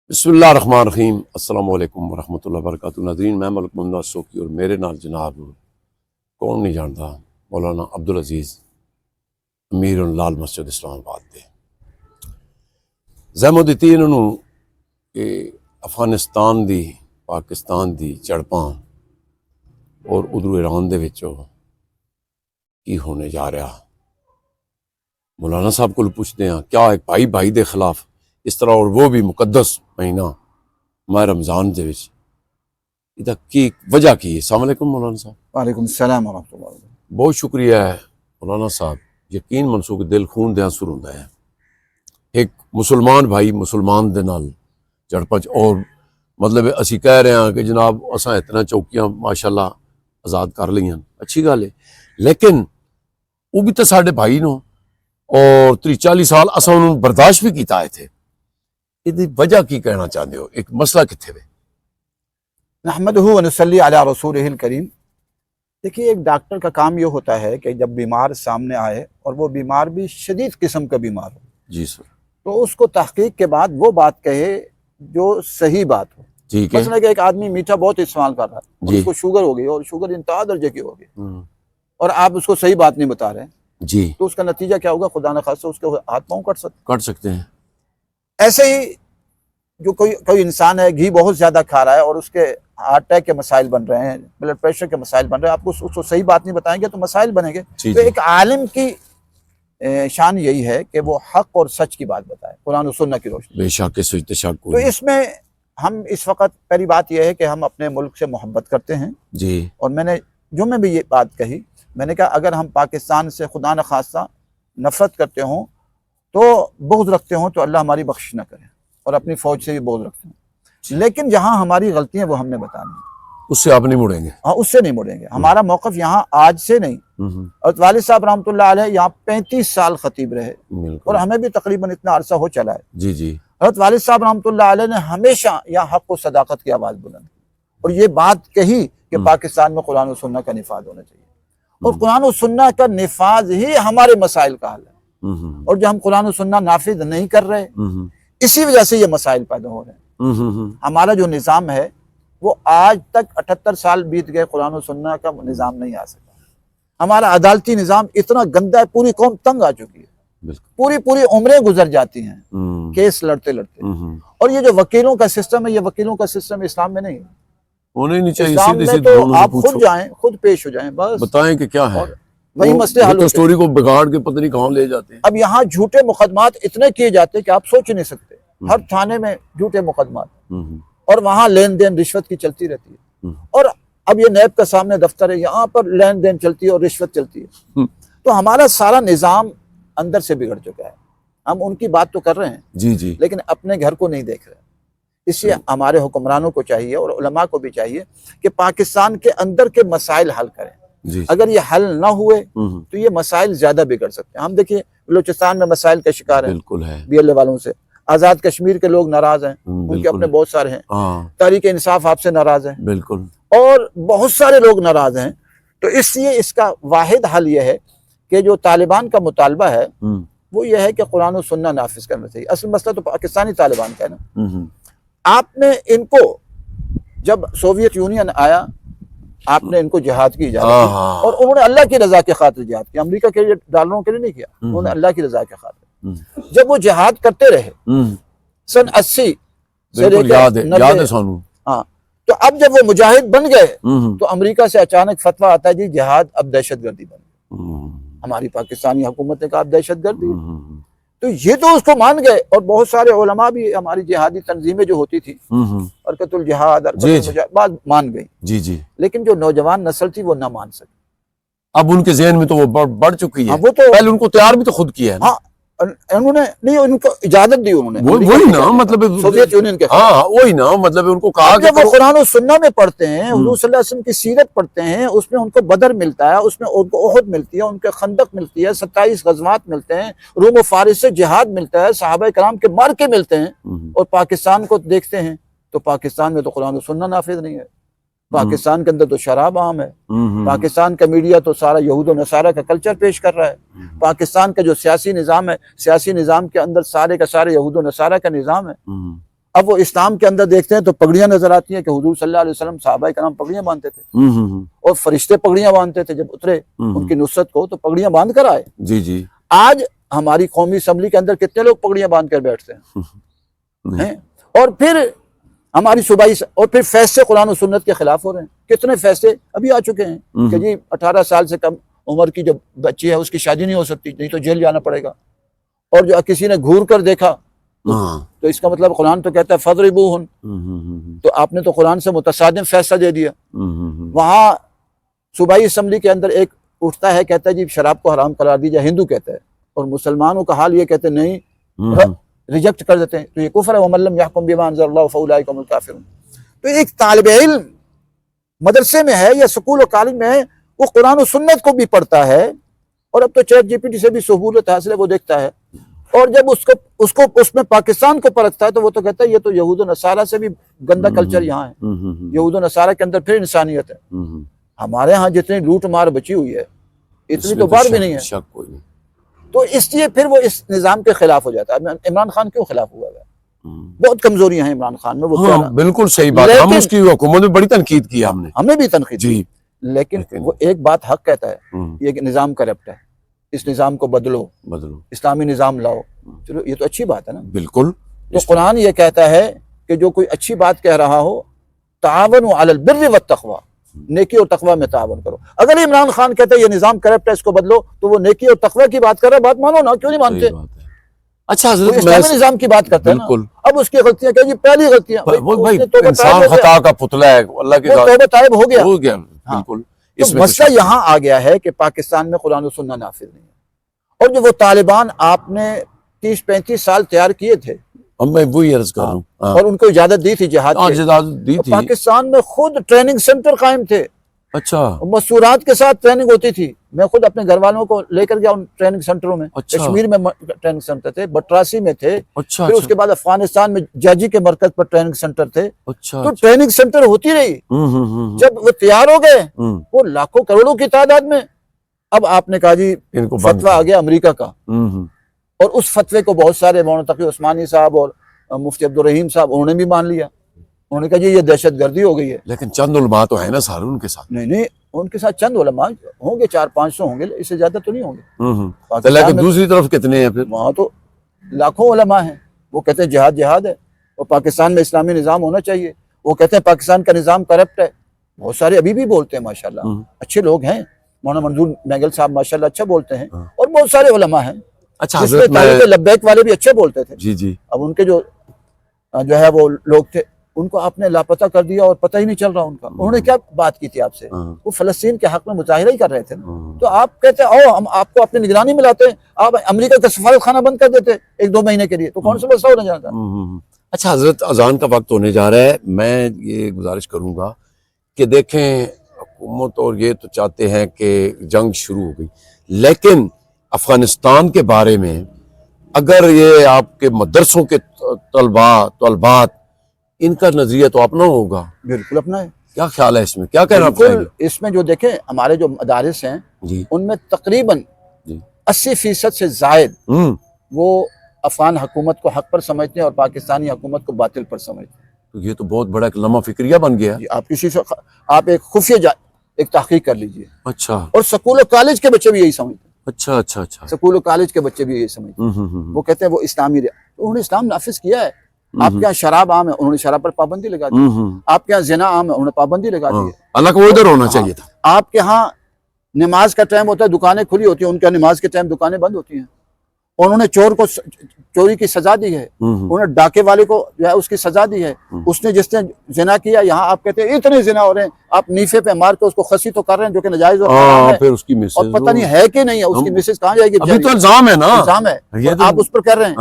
بسم اللہ الرحمن الرحیم۔ السلام علیکم ورحمۃ اللہ وبرکاتہ۔ ناظرین، میں ملک محمد سوکی اور میرے نال جناب کون نہیں جانتا مولانا عبدالعزیز امیر لال مسجد اسلام آباد دے زحمت دیتی انہوں کہ افغانستان دی پاکستان دی چڑپاں اور ادھر ایران دے وچوں کی ہونے جا رہا۔ مولانا صاحب کو پوچھتے ہیں کیا ایک بھائی بھائی دے خلاف اس طرح، اور وہ بھی مقدس مہینہ ماہ رمضان دے وچ، یہ کی وجہ کی ہے؟ السلام علیکم مولانا صاحب۔ وعلیکم السلام ورحمۃ اللہ وبرکاتہ۔ بہت شکریہ ہے مولانا صاحب، یقین منسوخ دل خون دے آنسر ہوندا ہے ایک مسلمان بھائی مسلمان دے نال جڑپچ، اور مطلب اسی کہہ رہے ہیں کہ جناب اساں اتنا چوکیاں ماشاءاللہ آزاد کر لیاں، اچھی گل ہے، لیکن وہ بھی تو ساڈے بھائی نو اور 30-40 سال اساں انہوں برداشت بھی کیتا ہے تھے، یہ وجہ کی کہنا چاہتے ہو؟ ایک مسئلہ کتنے میں؟ نحمدہ و نصلی علی رسولہ الکریم۔ دیکھیے، ایک ڈاکٹر کا کام یہ ہوتا ہے کہ جب بیمار سامنے آئے اور وہ بیمار بھی شدید قسم کا بیمار ہو، جی سر، تو اس کو تحقیق کے بعد وہ بات کہے جو صحیح بات ہو۔ ٹھیک ہے مثلا کہ ایک آدمی میٹھا بہت استعمال کر رہا ہے اور جی اس کو شوگر ہو گئی، اور شوگر انتہا درجے کی ہو گئی، اور آپ اس کو صحیح بات نہیں بتا رہے، جی، تو اس کا نتیجہ کیا ہوگا؟ خدا نخواستہ اس کے ہاتھ پاؤں کٹ سکتے ہیں۔ ایسے ہی جو کوئی انسان ہے گھی بہت زیادہ کھا رہا ہے اور اس کے ہارٹ اٹیک کے مسائل بن رہے ہیں، بلڈ پریشر کے مسائل بن رہے ہیں، آپ اس کو صحیح بات نہیں بتائیں گے تو مسائل بنیں گے۔ تو ایک عالم کی شان یہی ہے کہ وہ حق اور سچ کی بات بتائے، قرآن و سنت کی روشنی۔ بے شک سچ شک تو اس میں ہم اس وقت پہلی بات یہ ہے کہ ہم اپنے ملک سے محبت کرتے ہیں، جی، اور میں بھی یہ بات کہی، میں نے کہا اگر ہم پاکستان سے خدا نخواستہ نفرت کرتے ہوں تو بغض رکھتے ہوں تو اللہ ہماری بخشش نہ کرے، اور اپنی فوج سے بھی بغض رکھتے ہیں، لیکن جہاں ہماری غلطیاں وہ ہم نے بتانی ہیں، اس سے آپ نہیں مڑیں گے؟ ہاں، اس سے نہیں مڑیں گے۔ ہمارا موقف یہاں آج سے نہیں، اور والد صاحب رحمۃ اللہ علیہ یہاں 35 سال خطیب رہے، اور ہمیں بھی تقریباً اتنا عرصہ ہو چلا ہے۔ جی جی، حضرت والد صاحب رحمۃ اللہ علیہ نے ہمیشہ یہاں حق و صداقت کی آواز بلند کی، اور یہ بات کہی کہ پاکستان میں قرآن و سنت کا نفاذ ہونا چاہیے، اور قرآن و سنت کا نفاذ ہی ہمارے مسائل کا حل ہے، اور جو ہم قرآن و سنت نافذ نہیں کر رہے، اسی وجہ سے یہ مسائل پیدا ہو رہے ہیں۔ ہمارا جو نظام ہے وہ آج تک 78 سال بیت گئے، قرآن و سنت کا نظام نہیں آ سکا۔ ہمارا عدالتی نظام اتنا گندا ہے، پوری قوم تنگ آ چکی ہے، پوری عمریں گزر جاتی ہیں کیس لڑتے لڑتے، اور یہ جو وکیلوں کا سسٹم ہے، یہ وکیلوں کا سسٹم اسلام میں نہیں ہے۔ ہونا ہی نہیں چاہیے، اسلام سیدھے میں سیدھے تو آپ خود جائیں، خود پیش ہو جائیں، بس بتائیں کہ کیا ہے، وہی مسئلے حل تو ہوتے ہیں۔ سٹوری کو بگاڑ کے پتہ نہیں کہاں لے جاتے ہیں۔ اب یہاں جھوٹے مقدمات اتنے کیے جاتے ہیں کہ آپ سوچ نہیں سکتے، ہر تھانے میں جھوٹے مقدمات، اور وہاں لین دین رشوت کی چلتی رہتی ہے، اور اب یہ نیب کا سامنے دفتر ہے، یہاں پر لین دین چلتی ہے اور رشوت چلتی ہے۔ تو ہمارا سارا نظام اندر سے بگڑ چکا ہے۔ ہم ان کی بات تو کر رہے ہیں جی جی، لیکن اپنے گھر کو نہیں دیکھ رہے۔ اس لیے ہمارے حکمرانوں کو چاہیے اور علماء کو بھی چاہیے کہ پاکستان کے اندر کے مسائل حل کریں۔ اگر یہ حل نہ ہوئے تو یہ مسائل زیادہ بگڑ سکتے ہیں۔ ہم دیکھیے بلوچستان میں مسائل کا شکار ہیں، بالکل ہے، بی ایل اے والوں سے، آزاد کشمیر کے لوگ ناراض ہیں، ان کے اپنے بہت سارے ہیں، تحریک انصاف آپ سے ناراض ہیں، بالکل، اور بہت سارے لوگ ناراض ہیں۔ تو اس لیے اس کا واحد حل یہ ہے کہ جو طالبان کا مطالبہ ہے وہ یہ ہے کہ قرآن و سنت نافذ کرنا چاہیے۔ اصل مسئلہ تو پاکستانی طالبان کا ہے نا۔ آپ نے ان کو، جب سوویت یونین آیا، آپ نے ان کو جہاد کی اجازت دی، اور انہوں نے اللہ کی رضا کے خاطر جہاد کیا، امریکہ کے لیے ڈالروں کے لیے نہیں کیا، انہوں نے اللہ کی رضا کے خاطر۔ جب وہ جہاد کرتے رہے سن 80 سے لے کر 90، ہاں، تو اب جب وہ مجاہد بن گئے تو امریکہ سے اچانک فتویٰ آتا ہے جی جہاد اب دہشت گردی بن گئی۔ ہماری پاکستانی حکومت نے کہا اب دہشت گردی، تو یہ تو اس کو مان گئے، اور بہت سارے علماء بھی، ہماری جہادی تنظیمیں جو ہوتی تھی، حرکت الجہاد، حرکت المجاہد، بعض مان گئی، جی جی، لیکن جو نوجوان نسل تھی وہ نہ مان سکی۔ اب ان کے ذہن میں تو وہ بڑھ چکی ہے، وہ تو پہلے ان کو تیار بھی تو خود کیا ہے، ہاں، انہوں نے نہیں، ان کو اجازت دی، انہوں نے وہی نا مطلب، سوویت یونین کے، ہاں وہی نا مطلب ان کو کہا کہ جب وہ قرآن و سنت میں پڑھتے ہیں، حضور صلی اللہ علیہ وسلم کی سیرت پڑھتے ہیں، اس میں ان کو بدر ملتا ہے، اس میں ان کو احد ملتی ہے، ان کے خندق ملتی ہے، 27 غزوات ملتے ہیں، روم و فارس سے جہاد ملتا ہے، صحابہ کرام کے مارکے ملتے ہیں، اور پاکستان کو دیکھتے ہیں تو پاکستان میں تو قرآن و سنت نافذ نہیں ہے، پاکستان کے اندر تو شراب عام ہے، پاکستان کا میڈیا تو سارا یہود و نصارہ کا کلچر پیش کر رہا ہے، پاکستان کا جو سیاسی نظام ہے، سیاسی نظام کے اندر سارے کا سارے یہود و نصارہ کا نظام ہے۔ اب وہ اسلام کے اندر دیکھتے ہیں تو پگڑیاں نظر آتی ہیں کہ حضور صلی اللہ علیہ وسلم صحابہ کرام پگڑیاں باندھتے تھے اور فرشتے پگڑیاں باندھتے تھے، جب اترے ان کی نصرت کو تو پگڑیاں باندھ کر آئے۔ جی جی آج ہماری قومی اسمبلی کے اندر کتنے لوگ پگڑیاں باندھ کر بیٹھتے ہیں، اور پھر ہماری صوبائی اور پھر فیصلے قرآن و سنت کے خلاف ہو رہے ہیں۔ کتنے فیصلے ابھی آ چکے ہیں کہ جی 18 سال سے کم عمر کی جو بچی ہے اس کی شادی نہیں ہو سکتی، نہیں تو جیل جانا پڑے گا، اور جو کسی نے گھور کر دیکھا تو اس کا مطلب قرآن تو کہتا ہے فضربوہن، تو آپ نے تو قرآن سے متصادم فیصلہ دے دیا۔ وہاں صوبائی اسمبلی کے اندر ایک اٹھتا ہے، کہتا ہے جی شراب کو حرام قرار دیجیے، ہندو کہتا ہے، اور مسلمانوں کا حال یہ کہتے ہیں نہیں، ریجیکٹ کر دیتے ہیں، تو یہ کفر ہے، وَمَن لَّمْ يَحْكُم بِمَا أَنزَلَ اللَّهُ فَأُولَٰئِكَ هُمُ الْكَافِرُونَ۔ تو ایک طالب علم مدرسے میں ہے یا سکول و کالج میں ہے، وہ قرآن و سنت کو بھی پڑھتا ہے، اور اب تو چیٹ جی پی ٹی سے بھی سہولت حاصل ہے، وہ دیکھتا ہے، اور جب اس میں پاکستان کو پرکھتا ہے تو وہ تو کہتا ہے یہ تو یہود و نصارہ سے بھی گندا کلچر یہاں ہے، یہود و نصارہ کے اندر پھر انسانیت ہے۔ ہمارے ہاں جتنی لوٹ مار بچی ہوئی ہے اتنی تو باہر بھی نہیں ہے، شک کوئی نہیں۔ تو اس لیے پھر وہ اس نظام کے خلاف ہو جاتا ہے۔ عمران خان کیوں خلاف ہوا ہے؟ بہت کمزوریاں ہیں عمران خان میں، وہ ہاں بالکل صحیح بات ہے، ہم اس کی حکومت میں بڑی تنقید کی ہم نے، ہمیں بھی تنقید جی، لیکن وہ ایک بات حق کہتا ہے، یہ کہ نظام کرپٹ ہے، اس نظام کو بدلو، اسلامی نظام لاؤ، چلو یہ تو اچھی بات ہے نا، بالکل۔ تو قرآن یہ کہتا ہے کہ جو کوئی اچھی بات کہہ رہا ہو، تعاونوا علی البر والتقوی، نیکی اور تقوی میں تعاون کرو۔ اگر عمران خان کہتا ہے یہ نظام کرپٹ ہے اس کو بدلو، تو وہ نیکی اور تقوی کی بات کر رہا ہے، بات مانو نا، کیوں نہیں مانتے؟ اچھا وہ حضرت اسلامی نظام کی بات کرتا ہے نا، اب اس کی غلطیاں کہ جی پہلی غلطیاں بھائی انسان خطا کا پتلا ہے، اللہ کے ساتھ توبہ طائب ہو گیا، بالکل۔ تو مسئلہ یہاں آ گیا ہے کہ پاکستان میں قرآن و سنت نافذ نہیں ہے، اور جو وہ طالبان آپ نے 30-35 سال تیار کیے تھے، میں وہی عرض کر رہا ہوں، اور ان کو اجازت دی تھی جہاد کی، دی تھی، پاکستان میں خود ٹریننگ سینٹر قائم تھے، اچھا مستورات کے ساتھ ٹریننگ ہوتی تھی، میں خود اپنے گھر والوں کو لے کر گیا ان ٹریننگ سینٹروں میں، کشمیر میں ٹریننگ سینٹر تھے، بٹراسی میں تھے، پھر اس کے بعد افغانستان میں جاجی کے مرکز پر ٹریننگ سینٹر تھے، تو ٹریننگ سینٹر ہوتی رہی۔ جب وہ تیار ہو گئے وہ لاکھوں کروڑوں کی تعداد میں، اب آپ نے کہا جی فتویٰ آ گیا امریکہ کا، اور اس فتوے کو بہت سارے مولانا تقی عثمانی صاحب اور مفتی عبدالرحیم صاحب انہوں نے بھی مان لیا، انہوں نے کہا جی یہ دہشت گردی ہو گئی ہے۔ لیکن چند علماء تو ہے نا سارے ان کے ساتھ، نہیں ان کے ساتھ چند علماء ہوں گے، 400-500 ہوں گے، اس سے زیادہ تو نہیں ہوں گے۔ لیکن دوسری طرف کتنے ہیں پھر؟ وہاں تو لاکھوں علماء ہیں، وہ کہتے ہیں جہاد جہاد ہے، اور پاکستان میں اسلامی نظام ہونا چاہیے، وہ کہتے ہیں پاکستان کا نظام کرپٹ ہے، بہت سارے ابھی بھی بولتے ہیں، ماشاءاللہ اچھے لوگ ہیں، مولانا منظور میگل صاحب ماشاءاللہ اچھا بولتے ہیں، اور بہت سارے علماء ہیں، اچھا جس میں طالب لبیک والے بھی اچھے بولتے تھے۔ جی جی، اب ان کے جو ہے وہ لوگ تھے، ان کو آپ نے لاپتہ کر دیا اور پتہ ہی نہیں چل رہا ان کا، انہوں نے کیا بات کی تھی آپ سے؟ وہ فلسطین کے حق میں مظاہرہ ہی کر رہے تھے نا، تو آپ کہتے ہیں او ہم آپ کو اپنی نگرانی میں لاتے ہیں، آپ امریکہ کا سفارت خانہ بند کر دیتے 1-2 مہینے کے لیے، تو کون سا مسئلہ ہونے جاتا؟ اچھا حضرت اذان کا وقت ہونے جا رہا ہے، میں یہ گزارش کروں گا کہ دیکھیں حکومت اور یہ تو چاہتے ہیں کہ جنگ شروع ہو گئی، لیکن افغانستان کے بارے میں اگر یہ آپ کے مدرسوں کے طلبات ان کا نظریہ تو اپنا ہوگا، بالکل اپنا ہے، کیا خیال ہے اس میں، کیا کہنا چاہیں گے؟ اس میں جو دیکھیں ہمارے جو مدارس ہیں ان میں تقریباً 80% سے زائد وہ افغان حکومت کو حق پر سمجھتے ہیں اور پاکستانی حکومت کو باطل پر سمجھتے ہیں۔ یہ تو بہت بڑا ایک لمحہ فکریہ بن گیا۔ آپ کسی سے آپ ایک خفیہ ایک تحقیق کر لیجئے، اچھا، اور سکول و کالج کے بچے بھی یہی سمجھتے ہیں، اچھا اچھا اچھا، سکول و کالج کے بچے بھی یہی سمجھتے ہیں، وہ کہتے ہیں وہ اسلامی انہوں نے اسلام نافذ کیا ہے۔ آپ کے یہاں شراب عام ہے، انہوں نے شراب پر پابندی لگا دی، آپ کے یہاں زنا عام ہے، انہوں نے پابندی لگا دی ہے۔ اللہ کو ادھر ہونا چاہیے تھا۔ آپ کے ہاں نماز کا ٹائم ہوتا ہے، دکانیں کھلی ہوتی ہیں، ان کے نماز کے ٹائم دکانیں بند ہوتی ہیں۔ انہوں نے چور کو چوری کی سزا دی ہے، انہوں نے ڈاکے والے کو جو ہے اس کی سزا دی ہے، اس نے جس نے زنا کیا، یہاں آپ کہتے ہیں اتنے زنا ہو رہے ہیں، آپ نیفے پہ مار کے اس کو خسی تو کر رہے ہیں جو کہ ناجائز اور حرام ہے، پھر اس کی مسز اور پتہ نہیں ہے کہ نہیں ہے، اس کی مسز کہاں جائے گی؟ ابھی تو الزام ہے نا، الزام ہے، آپ اس پر کر رہے ہیں،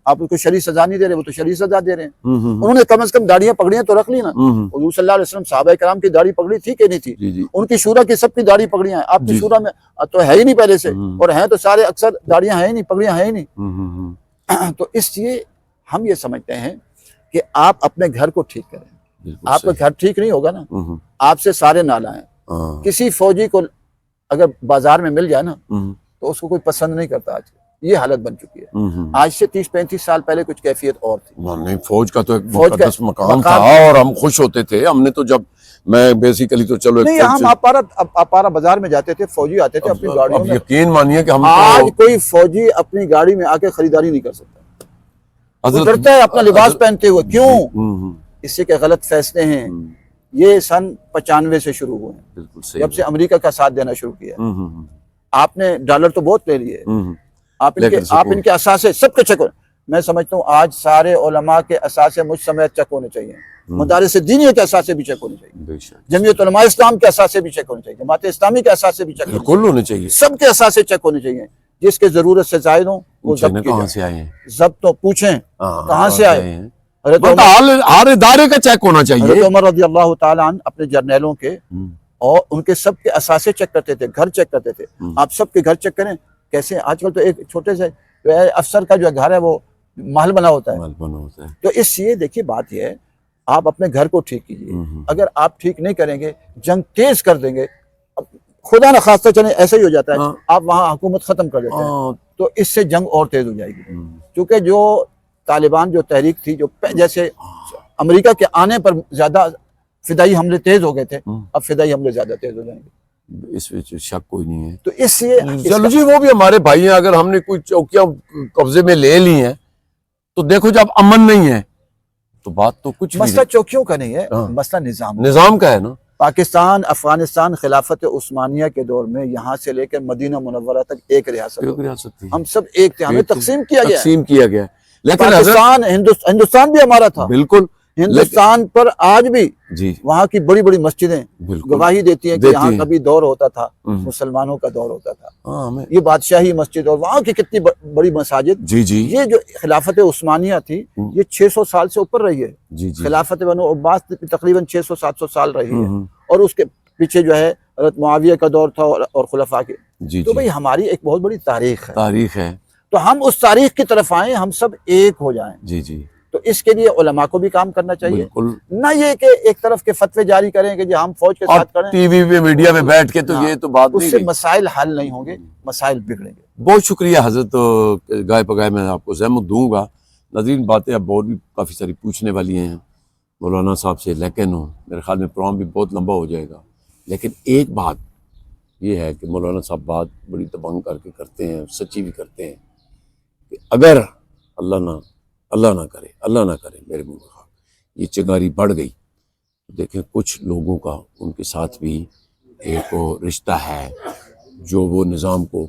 آپ اس کو شرعی سزا نہیں دے رہے، وہ تو شرعی سزا دے رہے ہیں۔ انہوں نے کم از کم داڑیاں پگڑیاں تو رکھ لی نا، حضور صلی اللہ علیہ وسلم صحابہ کرام کی داڑھی پگڑی تھی کہ نہیں تھی؟ ان کی شورا کی سب کی داڑھی پگڑیاں ہیں، آپ کی شورا میں تو ہے ہی نہیں پہلے سے، اور ہیں تو سارے اکثر داڑیاں ہیں ہی نہیں، پگڑیاں ہیں ہی نہیں۔ تو اس لیے ہم یہ سمجھتے ہیں کہ آپ اپنے گھر کو ٹھیک کریں، آپ کا گھر ٹھیک نہیں ہوگا نا، آپ سے سارے نالا ہیں۔ کسی فوجی کو اگر بازار میں مل جائے نا تو اس کو کوئی پسند نہیں کرتا آج، یہ حالت بن چکی ہے. آج سے 30-35 سال پہلے کچھ کیفیت اور تھی. نہیں، فوج کا تو ایک فوج کا مقدس مقام تھا اور ہم خوش ہوتے تھے. ہم نے تو جب میں بیسیکلی تو چلو نہیں، ہم اپارا بازار میں جاتے تھے، فوجی آتے تھے اپنی گاڑیوں اب میں. یقین مانیے کہ ہم آج کوئی فوجی اپنی گاڑی میں آ کے خریداری نہیں کر سکتا. وہ ڈرتا ہے اپنا لباس پہنتے ہوئے. کیوں؟ اس سے کہ غلط فیصلے ہیں. یہ سن 95 سے شروع ہوئے ہیں، بالکل صحیح. جب سے امریکہ کا ساتھ دینا شروع کیا. آپ نے ڈالر تو بہت لے لیے، آپ ان کے اثاثے سب کے چیک. میں سمجھتا ہوں آج سارے علماء کے اثاثے مجھ سمیت چیک ہونے چاہیے. مدارس دینی کے اثاثے بھی چیک ہونے چاہیے. جمعیت علماء اسلام کے اثاثے بھی چیک ہونے چاہیے. جماعت اسلامی کے اثاثے بھی چیک ہونے چاہیے. سب کے اثاثے چیک ہونے چاہیے. جس کے ضرورت سے زائد ہوں وہ کہاں سے آئے ہیں، ضبط تو پوچھیں کہاں سے آئے. ہر ادارے کا چیک ہونا چاہیے. حضرت عمر رضی اللہ تعالیٰ عنہ اپنے جرنیلوں کے اور ان کے سب کے اثاثے چیک کرتے تھے، گھر چیک کرتے تھے. آپ سب کے گھر چیک کریں کیسے. آج کل تو ایک چھوٹے سے افسر کا جو گھر ہے وہ محل بنا ہوتا ہے. تو اس لیے دیکھیے بات یہ ہے، آپ اپنے گھر کو ٹھیک کیجیے. اگر آپ ٹھیک نہیں کریں گے، جنگ تیز کر دیں گے، خدا نہ خواستہ چلیں ایسا ہی ہو جاتا ہے، آپ وہاں حکومت ختم کر دیتے ہیں تو اس سے جنگ اور تیز ہو جائے گی. کیونکہ جو طالبان جو تحریک تھی، جو جیسے امریکہ کے آنے پر زیادہ فدائی حملے تیز ہو گئے تھے، اب فدائی حملے زیادہ تیز ہو جائیں گے. اس میں شک کوئی نہیں ہے. تو اس لیے چلو جی، وہ بھی ہمارے بھائی ہیں. اگر ہم نے کوئی چوکیاں قبضے میں لے لی ہیں تو دیکھو جب امن نہیں ہے تو بات تو کچھ مسئلہ چوکیوں کا نہیں ہے، مسئلہ نظام کا ہے نا. پاکستان افغانستان خلافت عثمانیہ کے دور میں یہاں سے لے کر مدینہ منورہ تک ایک ریاست تھی. ہم سب ایک تھے، ہمیں تقسیم کیا گیا. لیکن پاکستان ہندوستان بھی ہمارا تھا. بالکل. ہندوستان پر آج بھی جی وہاں کی بڑی بڑی مسجدیں گواہی دیتی ہیں کہ یہاں کبھی دور ہوتا تھا، مسلمانوں کا دور ہوتا تھا. یہ بادشاہی مسجد اور وہاں کی کتنی بڑی مساجد. جی جی. یہ جو خلافت عثمانیہ تھی یہ 600 سال سے اوپر رہی ہے. خلافت بنو عباس تقریباً 600-700 سال رہی ہے. اور اس کے پیچھے جو ہے حضرت معاویہ کا دور تھا اور خلفاء کے. تو بھئی ہماری ایک بہت بڑی تاریخ ہے. تو ہم اس تاریخ کی طرف آئیں، ہم سب ایک ہو جائیں. جی جی. تو اس کے لیے علماء کو بھی کام کرنا چاہیے. نہ یہ کہ ایک طرف کے فتوے جاری کریں کہ جی ہم فوج کے ساتھ کریں، ٹی وی پہ میڈیا میں بیٹھ کے. تو یہ تو بات نہیں. اس سے مسائل حل نہیں ہوں گے، مسائل بگڑیں گے. بہت شکریہ حضرت. گائے پگائے میں آپ کو زحمت دوں گا. ناظرین، باتیں اب اور بھی کافی ساری پوچھنے والی ہیں مولانا صاحب سے، لیکن میرے خیال میں پروگرام بھی بہت لمبا ہو جائے گا. لیکن ایک بات یہ ہے کہ مولانا صاحب بات بڑی تبنگ کر کے کرتے ہیں، سچی بھی کرتے ہیں کہ اگر اللہ نہ کرے میرے منہ میں یہ چنگاری بڑھ گئی تو دیکھیں کچھ لوگوں کا ان کے ساتھ بھی ایک رشتہ ہے جو وہ نظام کو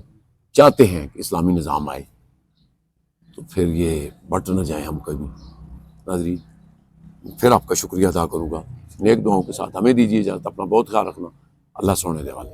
چاہتے ہیں کہ اسلامی نظام آئے. تو پھر یہ بٹ نہ جائیں ہم کبھی. ناظرین، پھر آپ کا شکریہ ادا کروں گا. نیک دعاؤں کے ساتھ ہمیں دیجیے اجازت. اپنا بہت خیال رکھنا. اللہ سونے دے والے.